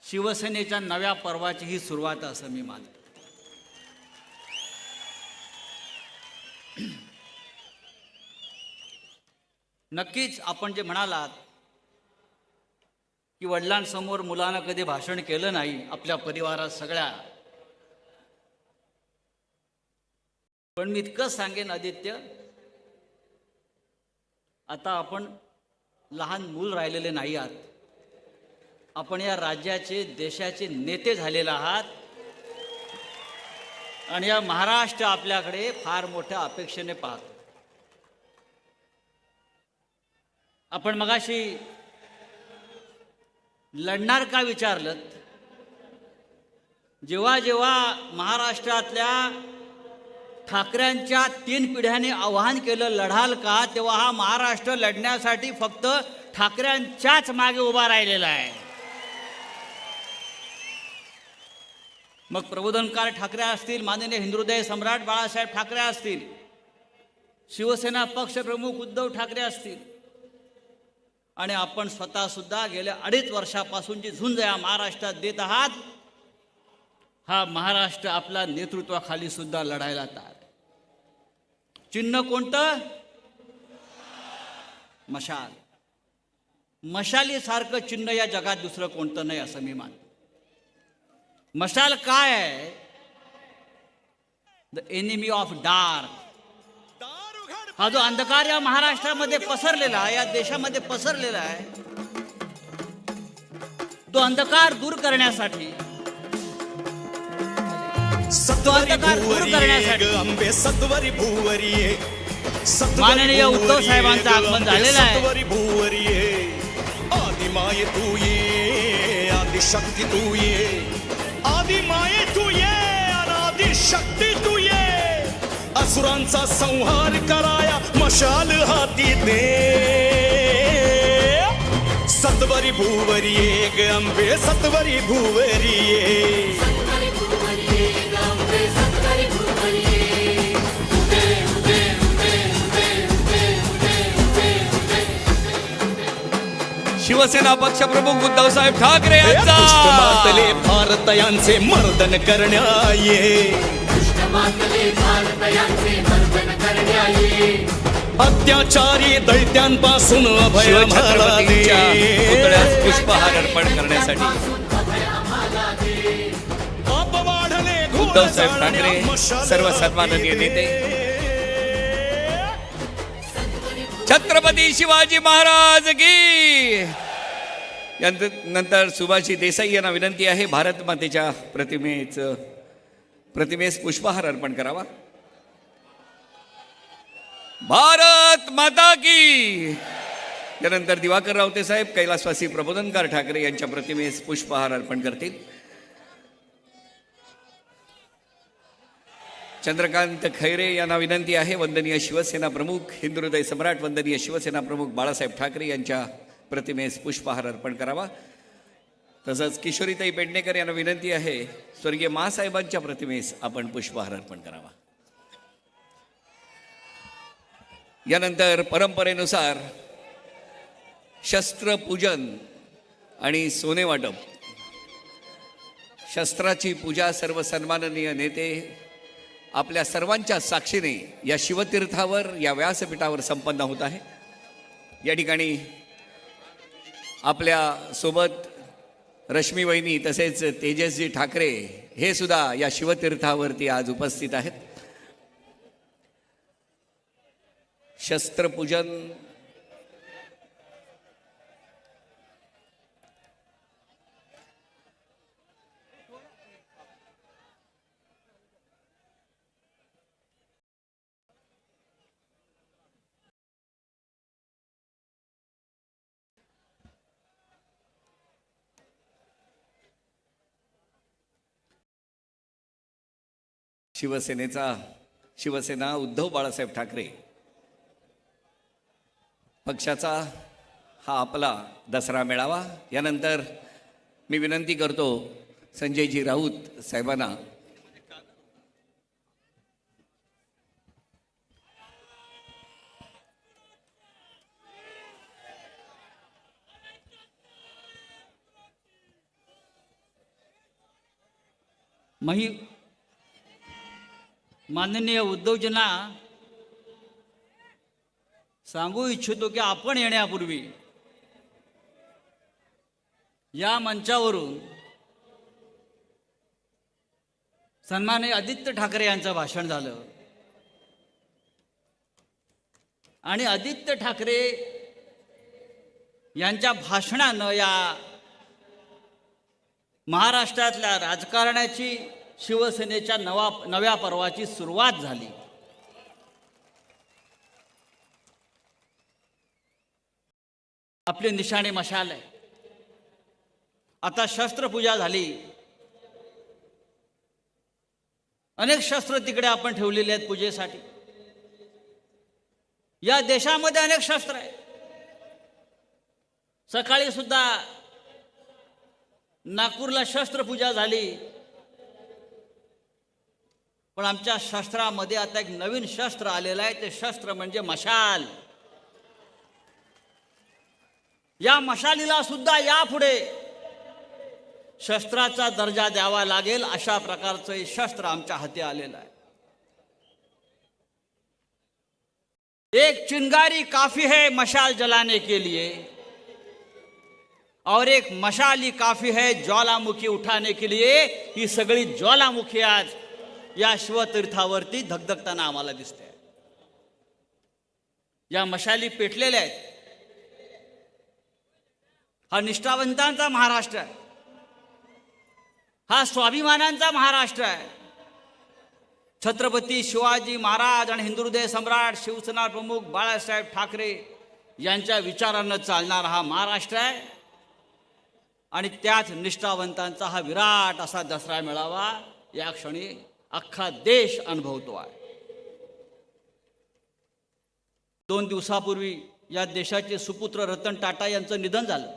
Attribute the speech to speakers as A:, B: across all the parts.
A: शिवसेनेच्या नव्या पर्वाची ही सुरुवात असं मी मानतो. नक्कीच आपण जे म्हणालात की वडिलांसमोर मुलानं कधी भाषण केलं नाही आपल्या परिवारात सगळ्या, पण मी इतकं सांगेन आदित्य, आता आपण लहान मूल राहिलेले नाही आहात. आपण या राज्याचे देशाचे नेते झालेले आहात आणि या महाराष्ट्र आपल्याकडे फार मोठ्या अपेक्षेने पाहतो. आपण मगाशी लढणार का विचारलं. जेव्हा जेव्हा महाराष्ट्रातल्या ठाकरेंच्या 3 पिढ्यांनी आवाहन केलं लढाल का, तेव्हा हा महाराष्ट्र लढण्यासाठी फक्त ठाकरेंच्याच मागे उभा राहिलेला आहे. मग प्रबोधनकार ठाकरे असतील, माननीय हिंदुहृदय सम्राट बाळासाहेब ठाकरे असतील, शिवसेना पक्षप्रमुख उद्धव ठाकरे असतील, आणि आपण स्वतः सुद्धा गेल्या 2.5 वर्षापासून जी झुंज या महाराष्ट्रात देत आहात, हा महाराष्ट्र आपल्या नेतृत्वाखाली सुद्धा लढायला तयार. चिन्ह कोणतं? मशाल. मशालीसारखं चिन्ह या जगात दुसरं कोणतं नाही असं मी मानतो. मशाल काय आहे? The enemy of dark. हा जो अंधकार या महाराष्ट्रामध्ये पसरलेला आहे, या देशामध्ये पसरलेला आहे, तो अंधकार दूर करण्यासाठी माननीय उद्धव साहेबांचं आगमन झालेलं आहे.
B: आदिमाये तू ये, आदिशक्ती तू ये, आदिमाये तू ये, अनादि शक्ती तू ये, असुरांचा संहार कराया मशाल हाती दे. सत्वरी भूवरी ये ग अंबे, सत्वरी भूवरी ये.
C: शिवसेना पक्षप्रमुख उद्धव साहेब ठाकरे यांचा
B: मातले भारत यांचे मर्दन करण्या ये. अत्याचारी दैत्यांपासून अभय
C: शिवछत्रपतींच्या पुतळ्यास पुष्पहार अर्पण करण्यासाठी उद्धव साहेब ठाकरे, सर्व सन्माननीय नेते, छत्रपती शिवाजी महाराज की. नंतर सुभाषी देसाई यांना विनंती आहे भारत मातेच्या प्रतिमेस पुष्पहार अर्पण करावा. भारत माता की. त्यानंतर दिवाकर रावते साहेब कैलासवासी प्रबोधनकार ठाकरे यांच्या प्रतिमेस पुष्पहार अर्पण करतील. चंद्रकांत खैरे यांना विनंती आहे वंदनीय शिवसेना प्रमुख, हिंदुहृदय सम्राट वंदनीय शिवसेना प्रमुख बाळासाहेब ठाकरे यांच्या प्रतिमेस पुष्पहार अर्पण करावा. तसंच किशोरीताई पेडणेकर यांना विनंती आहे स्वर्गीय मासाहेबांच्या प्रतिमेस आपण पुष्पहार अर्पण करावा. यानंतर परंपरेनुसार शस्त्रपूजन आणि सोने वाटप. शस्त्राची पूजा सर्व सन्माननीय नेते आपल्या सर्वांच्या साक्षीने या शिवतीर्थावर, या व्यासपीठावर संपन्न होत आहे. या ठिकाणी आपल्या सोबत रश्मी वहिनी तसेच तेजसजी ठाकरे हे सुद्धा या शिवतीर्थावरती आज उपस्थित आहेत. शस्त्रपूजन शिवसेना उद्धव बाळासाहेब ठाकरे पक्षाचा हा आपला दसरा मेळावा. यानंतर मी विनंती करतो संजयजी राऊत साहेबांना
A: मही माननीय उद्धवजींना सांगू इच्छितो की आपण येण्यापूर्वी या मंचावरून सन्माननीय आदित्य ठाकरे यांचं भाषण झालं आणि आदित्य ठाकरे यांच्या भाषणानं या महाराष्ट्रातल्या राजकारणाची शिवसेनेच्या नव्या पर्वाची सुरुवात झाली. आपली निशाणी मशाल आहे. आता शस्त्रपूजा झाली. अनेक शस्त्र तिकडे आपण ठेवलेले आहेत पूजेसाठी. या देशामध्ये अनेक शस्त्र आहेत. सकाळी सुद्धा नागपूरला शस्त्रपूजा झाली. पण आमच्या शस्त्रामध्ये आता एक नवीन शस्त्र आलेलं आहे. ते शस्त्र म्हणजे मशाल. या मशालीला सुद्धा यापुढे शस्त्राचा दर्जा द्यावा लागेल अशा प्रकारचं हे शस्त्र आमच्या हाती आलेलं आहे. एक चिंगारी काफी है मशाल जलाने के लिए और एक मशाली काफी है ज्वालामुखी उठाने के लिए. ही सगळी ज्वालामुखी आज या शिवतीर्थावरती धगधगताना आम्हाला दिसते. या मशाली पेटलेल्या आहेत. हा निष्ठावंतांचा महाराष्ट्र आहे. हा स्वाभिमानांचा महाराष्ट्र आहे. छत्रपती शिवाजी महाराज आणि हिंदुहृदय सम्राट शिवसेना प्रमुख बाळासाहेब ठाकरे यांच्या विचारांना चालणारा हा महाराष्ट्र आहे. आणि त्याच निष्ठावंतांचा हा विराट असा दसरा मेळावा या क्षणी अख्खा देश अनुभवतो आहे. 2 दिवसापूर्वी या देशाचे सुपुत्र रतन टाटा यांचं निधन झालं.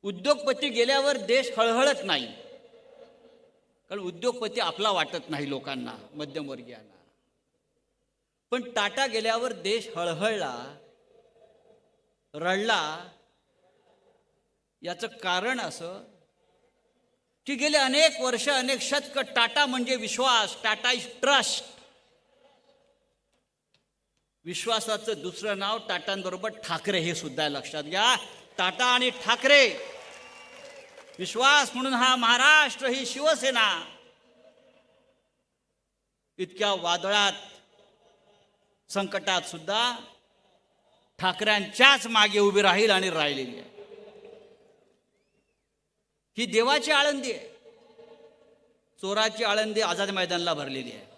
A: उद्योगपती गेल्यावर देश हळहळत नाही. कारण उद्योगपती आपला वाटत नाही लोकांना, मध्यमवर्गीयांना. पण टाटा गेल्यावर देश हळहळला, रडला. याचं कारण असं की गेले अनेक वर्ष, अनेक शतक टाटा म्हणजे विश्वास. Tata is trust. विश्वासाचं दुसरं नाव टाटांबरोबर ठाकरे हे सुद्धा लक्षात घ्या. टाटा आणि ठाकरे. विश्वास म्हणून हा महाराष्ट्र, ही शिवसेना इतक्या वादळात, संकटात सुद्धा ठाकऱ्यांच्याच मागे उभी राहील आणि राहिलेली आहे. ही देवाची आळंदी आहे. चोराची आळंदी आझाद मैदानला भरलेली आहे.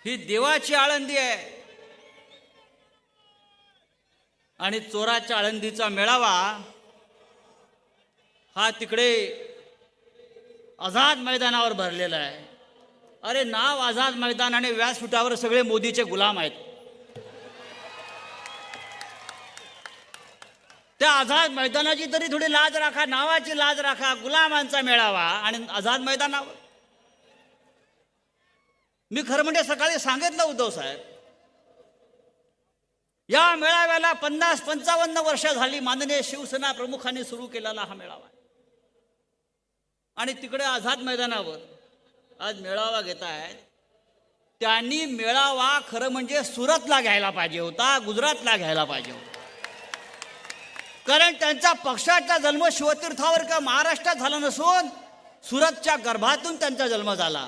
A: ही देवाची आळंदी आहे. आणि चोराच्या आळंदीचा मेळावा हा तिकडे आझाद मैदानावर भरलेला आहे. अरे नाव आझाद मैदान आणि व्यासपीठावर सगळे मोदीचे गुलाम आहेत. त्या आझाद मैदानाची तरी थोडी लाज राखा, नावाची लाज राखा. गुलामांचा मेळावा आणि आझाद मैदानावर. मी खरं म्हणजे सकाळी सांगितलं उद्धव साहेब, या मेळाव्याला 50-55 वर्ष झाली. माननीय शिवसेना प्रमुखांनी सुरू केलेला हा मेळावा. आणि तिकडे आझाद मैदानावर आज मेळावा घेत आहेत. त्यांनी मेळावा खरं म्हणजे सुरतला घ्यायला पाहिजे होता, गुजरातला घ्यायला पाहिजे होता. कारण त्यांचा पक्षाचा जन्म शिवतीर्थावर किंवा महाराष्ट्रात झाला नसून सुरतच्या गर्भातून त्यांचा जन्म झाला.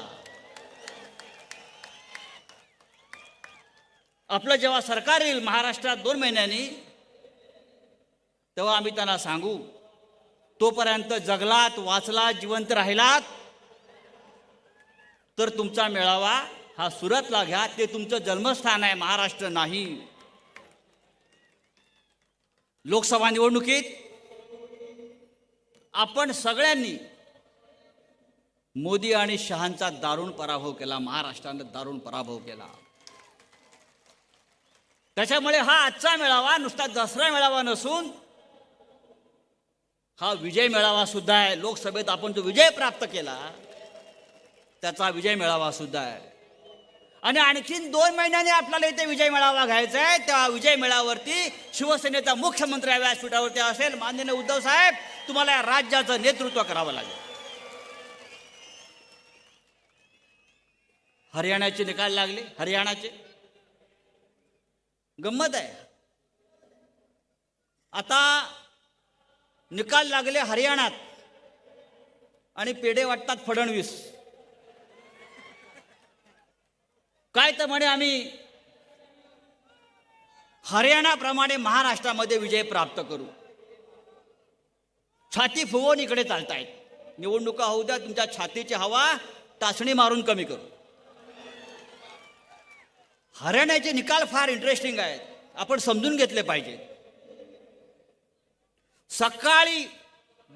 A: आपलं जेव्हा सरकार येईल महाराष्ट्रात 2 महिन्यांनी, तेव्हा आम्ही त्यांना सांगू, तोपर्यंत जगलात, वाचलात, जिवंत राहिलात तर तुमचा मेळावा हा सुरतला घ्या. ते तुमचं जन्मस्थान आहे, महाराष्ट्र नाही. लोकसभा निवडणुकीत आपण सगळ्यांनी मोदी आणि शहांचा दारुण पराभव केला. महाराष्ट्रानं दारुण पराभव केला. त्याच्यामुळे हा आजचा मेळावा नुसता दसरा मेळावा नसून हा विजय मेळावा सुद्धा आहे. लोकसभेत आपण जो विजय प्राप्त केला त्याचा विजय मेळावा सुद्धा आहे. आणि आणखीन 2 महिन्यांनी आपल्याला इथे विजय मेळावा घ्यायचा आहे. त्या विजय मेळाव्यावरती शिवसेनेचा मुख्यमंत्री या व्यासपीठावरती असेल. माननीय उद्धव साहेब, तुम्हाला या राज्याचं नेतृत्व करावं लागेल. हरियाणाचे निकाल लागले. हरियाणाचे गंमत आहे. आता निकाल लागले हरियाणात आणि पेढे वाटतात फडणवीस. काय तर म्हणे आम्ही हरियाणाप्रमाणे महाराष्ट्रामध्ये विजय प्राप्त करू. छाती फुगवून इकडे चालतायत. निवडणुका होऊ द्या, तुमच्या छातीची हवा टाचणी मारून कमी करू. हरियाणाचे निकाल फार इंटरेस्टिंग आहेत, आपण समजून घेतले पाहिजे. सकाळी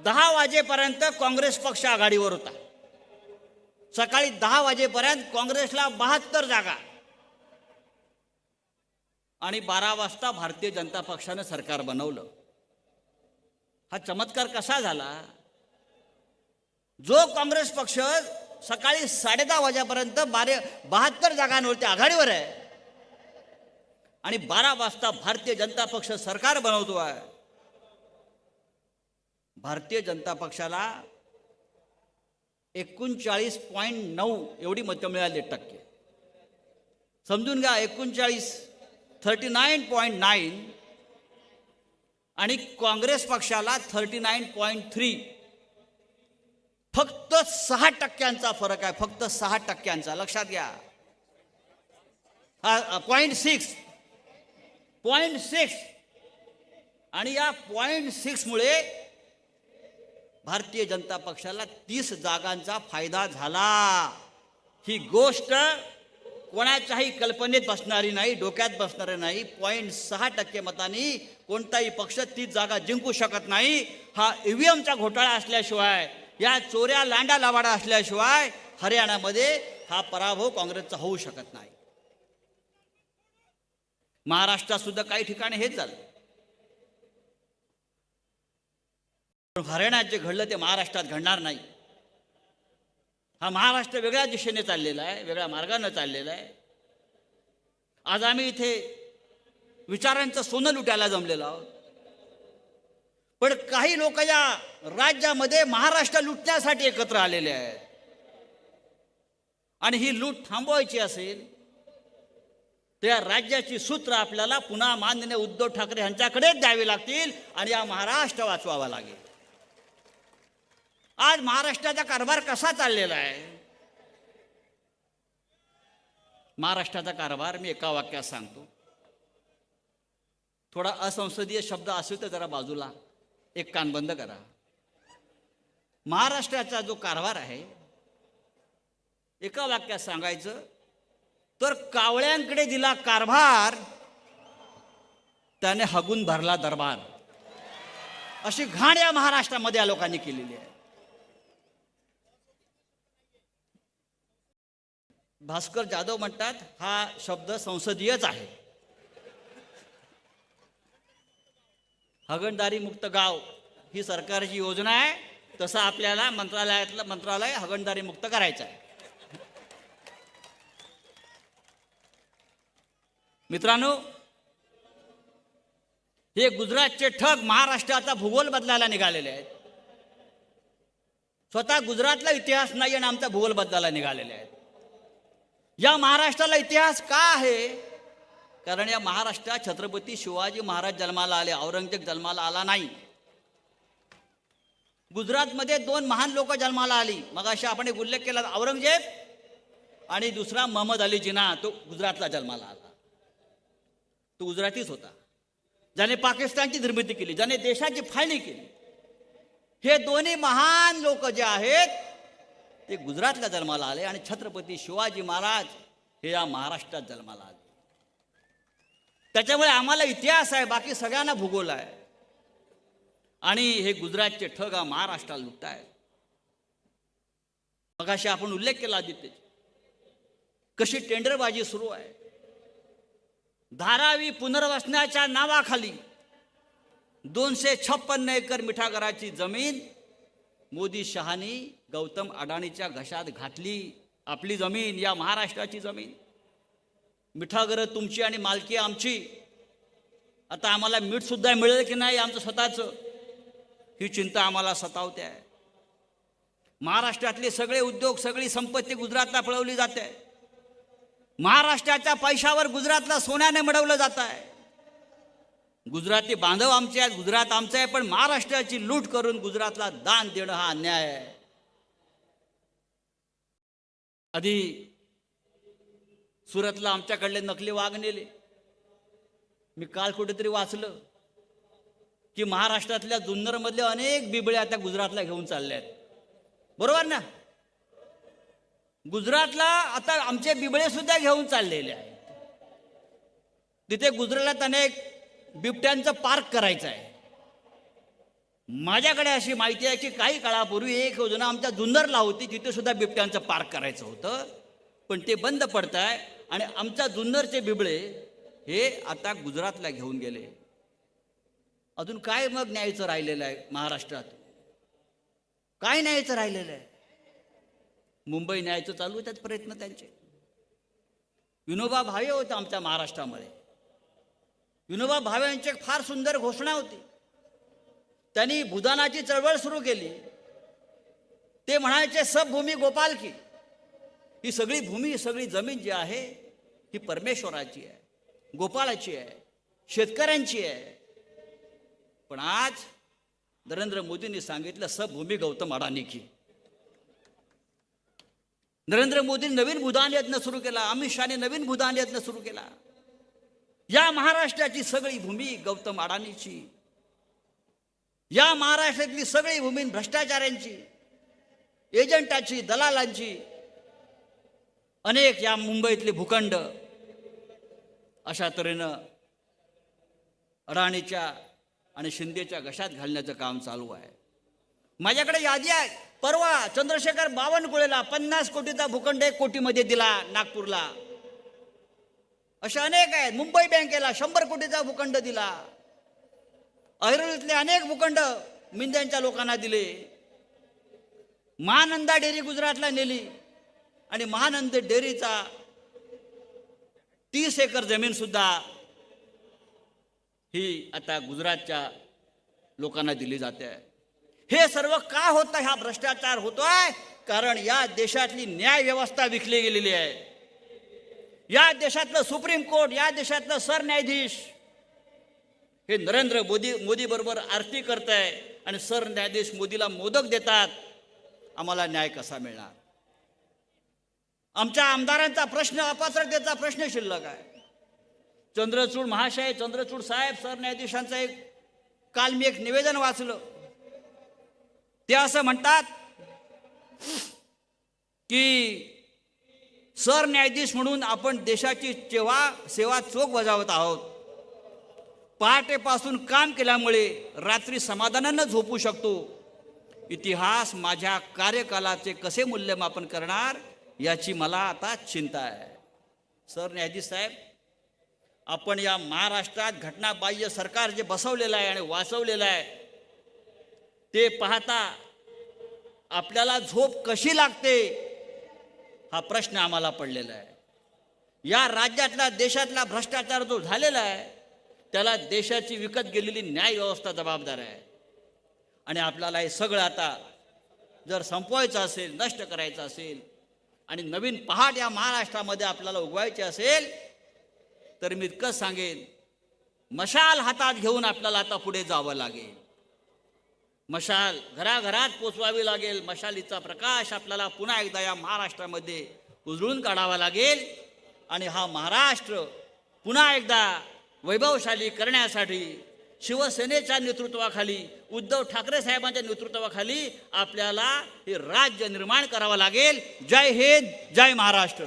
A: 10 वाजेपर्यंत काँग्रेस पक्ष आघाडीवर होता. सकाळी 10 वाजेपर्यंत काँग्रेसला 72 जागा आणि 12 वाजता भारतीय जनता पक्षानं सरकार बनवलं. हा चमत्कार कसा झाला? जो काँग्रेस पक्ष सकाळी 10:30 वाजेपर्यंत 72 जागांवरती आघाडीवर आहे आणि 12 वाजता भारतीय जनता पक्ष सरकार बनवतो आहे. भारतीय जनता पक्षाला 39.9 एवढी मतं मिळाली टक्के. समजून घ्या, 39 आणि काँग्रेस पक्षाला 39.3. फक्त 6% फरक आहे. फक्त 6%. लक्षात घ्या. 0.6 आणि या 0.6 मुळे भारतीय जनता पक्षाला 30 जागांचा फायदा झाला. ही गोष्ट कोणाच्याही कल्पनेत बसणारी नाही, डोक्यात बसणारी नाही. 0.6% मतांनी कोणताही पक्ष 30 जागा जिंकू शकत नाही. हा ईव्हीएमचा घोटाळा असल्याशिवाय, या चोऱ्या लांडा लावाडा असल्याशिवाय हरियाणामध्ये हा पराभव काँग्रेसचा होऊ शकत नाही. महाराष्ट्रात सुद्धा काही ठिकाणी हेच झालं. हरियाणात जे घडलं ते महाराष्ट्रात घडणार नाही. हा महाराष्ट्र वेगळ्या दिशेने चाललेला आहे, वेगळ्या मार्गाने चाललेला आहे. आज आम्ही इथे विचारांचं सोनं लुटायला जमलेलो आहोत. पण काही लोक या राज्यामध्ये महाराष्ट्र लुटण्यासाठी एकत्र आलेले आहेत. आणि ही लूट थांबवायची असेल तर या राज्याची सूत्र आपल्याला पुन्हा माननीय उद्धव ठाकरे यांच्याकडेच द्यावी लागतील आणि या महाराष्ट्र वाचवावा लागेल. आज महाराष्ट्राचा कारभार कसा चाललेला आहे? महाराष्ट्राचा कारभार मी एका वाक्यात सांगतो. थोडा असंसदीय शब्द असेल तर जरा बाजूला एक कान बंद करा. महाराष्ट्राचा जो कारभार आहे, एका वाक्यात सांगायचं तर कावळ्यांकडे दिला कारभार, त्याने हगून भरला दरबार. अशी घाण या महाराष्ट्रामध्ये या लोकांनी केलेली आहे. भास्कर जाधव म्हणतात हा शब्द संसदीयच आहे. हगणदारी मुक्त गाव ही सरकारची योजना आहे. तसं आपल्याला मंत्रालय हगणदारी मुक्त करायचं आहे. मित्रांनो, हे गुजरातचे ठग महाराष्ट्राचा भूगोल बदलायला निघालेले आहेत. स्वतः गुजरातला इतिहास नाही आणि आमचा भूगोल बदलायला निघालेले आहेत. या महाराष्ट्राला इतिहास का आहे? कारण या महाराष्ट्रात छत्रपती शिवाजी महाराज जन्माला आले, औरंगजेब जन्माला आला नाही. गुजरातमध्ये 2 महान लोक जन्माला आली. मग अशा आपण एक उल्लेख केला, औरंगजेब आणि दुसरा मोहम्मद अली जिना, तो गुजरातला जन्माला आला. तो गुजरातीच होता, ज्याने पाकिस्तानची निर्मिती केली, ज्याने देशाची फाळणी केली. हे दोन्ही महान लोक जे आहेत ते गुजरातला जन्माला आले आणि छत्रपती शिवाजी महाराज हे या महाराष्ट्रात जन्माला आले. त्याच्यामुळे आम्हाला इतिहास आहे, बाकी सगळ्यांना भूगोल आहे. आणि हे गुजरातचे ठग हा महाराष्ट्राला लुटतायत. मगाशी आपण उल्लेख केला आदित्य, कशी टेंडरबाजी सुरू आहे. धारावी पुनर्वसनाच्या नावाखाली 256 एकर मिठागराची जमीन मोदी शहानी गौतम अडाणीच्या घशात घातली. आपली जमीन, या महाराष्ट्राची जमीन. मिठागरं तुमची आणि मालकी आमची. आता आम्हाला मीठसुद्धा मिळेल की नाही आमचं स्वतःचं, ही चिंता आम्हाला सतावते आहे. महाराष्ट्रातले सगळे उद्योग, सगळी संपत्ती गुजरातला पळवली जाते. महाराष्ट्राच्या पैशावर गुजरातला सोन्याने मडवलं जात आहे. गुजराती बांधव आमचे आहेत, गुजरात आमचं आहे, पण महाराष्ट्राची लूट करून गुजरातला दान देणं हा अन्याय आहे. आधी सुरतला आमच्याकडले नकली वाघ नेले. मी काल कुठेतरी वाचलं की महाराष्ट्रातल्या जुन्नरमधले अनेक बिबळे आता गुजरातला घेऊन चालले आहेत. बरोबर ना? गुजरातला आता आमचे बिबळे सुद्धा घेऊन चाललेले आहेत. तिथे गुजरातला अनेक बिबट्यांचं पार्क करायचं आहे. माझ्याकडे अशी माहिती आहे की काही काळापूर्वी एक योजना आमच्या जुन्नरला होती, तिथे सुद्धा बिबट्यांचं पार्क करायचं होतं, पण ते बंद पडत आहे. आणि आमच्या जुन्नरचे बिबळे हे आता गुजरातला घेऊन गेले. अजून काय मग न्यायचं राहिलेलं आहे महाराष्ट्रात? काय न्यायचं राहिलेलं आहे? मुंबई न्यायचं चालू आहेत प्रयत्न त्यांचे. विनोबा भावे होते आमच्या महाराष्ट्रामध्ये. विनोबा भावे यांची एक फार सुंदर घोषणा होती. त्यांनी भूदानाची चळवळ सुरू केली. ते म्हणायचे सब भूमी गोपाल की. ही सगळी भूमी, सगळी जमीन जी आहे ही परमेश्वराची आहे, गोपाळाची आहे, शेतकऱ्यांची आहे. पण आज नरेंद्र मोदींनी सांगितलं सब भूमी गौतम अडाणी की. नरेंद्र मोदींनी नवीन भूदान यज्ञ सुरू केला, अमित शहाने नवीन भूदान यज्ञ सुरू केला. या महाराष्ट्राची सगळी भूमी गौतम अडाणीची. या महाराष्ट्रातली सगळी भूमी भ्रष्टाचारांची, एजंटाची, दलालांची. अनेक या मुंबईतले भूखंड अशा तऱ्हेनं अडाणीच्या आणि शिंदेच्या घशात घालण्याचं काम चालू आहे. माझ्याकडे यादी आहे. परवा चंद्रशेखर बावनकुळेला 50 कोटीचा भूखंड 1 कोटीमध्ये दिला नागपूरला. अशा अनेक आहेत. मुंबई बँकेला 100 कोटीचा भूखंड दिला. ऐरोलीतले अनेक भूखंड मिंद्यांच्या लोकांना दिले. महानंदा डेअरी गुजरातला नेली आणि महानंद डेअरीचा 30 एकर जमीन सुद्धा ही आता गुजरातच्या लोकांना दिली जाते. हे सर्व का होतं? हा भ्रष्टाचार होतोय कारण या देशातली न्याय व्यवस्था विकली गेलेली आहे. या देशातलं सुप्रीम कोर्ट, या देशातलं सरन्यायाधीश हे नरेंद्र मोदी बरोबर आरती करत आहे आणि सरन्यायाधीश मोदीला मोदक देतात. आम्हाला न्याय कसा मिळणार? आमच्या आमदारांचा प्रश्न, अपात्रतेचा प्रश्न शिल्लक आहे. चंद्रचूड महाशय, चंद्रचूड साहेब, सरन्यायाधीशांचं काल मी एक निवेदन वाचलं. ते असं म्हणतात की सरन्यायाधीश म्हणून आपण देशाची सेवा चोख बजावत आहोत. पहाटेपासून काम केल्यामुळे रात्री समाधानानं झोपू शकतो. इतिहास माझ्या कार्यकालाचे कसे मूल्यमापन करणार याची मला आता चिंता आहे. सरन्यायाधीश साहेब, आपण या महाराष्ट्रात घटनाबाह्य सरकार जे बसवलेलं आहे आणि वाचवलेलं आहे ते पाहता आपल्याला झोप कशी लागते हा प्रश्न आम्हाला पडलेला आहे. या राज्यातला, देशातला भ्रष्टाचार जो झालेला आहे त्याला देशाची विकत गेलेली न्याय व्यवस्था जबाबदार आहे. आणि आपल्याला हे सगळं आता जर संपवायचं असेल, नष्ट करायचं असेल आणि नवीन पहाट या महाराष्ट्रामध्ये आपल्याला उगवायची असेल तर मी इतकंच सांगेन, मशाल हातात घेऊन आपल्याला आता पुढे जावं लागेल. मशाल घराघरात पोचवावी लागेल. मशालीचा प्रकाश आपल्याला पुन्हा एकदा या महाराष्ट्रामध्ये उजळून काढावा लागेल. आणि हा महाराष्ट्र पुन्हा एकदा वैभवशाली करण्यासाठी शिवसेनेच्या नेतृत्वाखाली, उद्धव ठाकरे साहेबांच्या नेतृत्वाखाली आपल्याला हे राज्य निर्माण करावं लागेल. जय हिंद, जय महाराष्ट्र.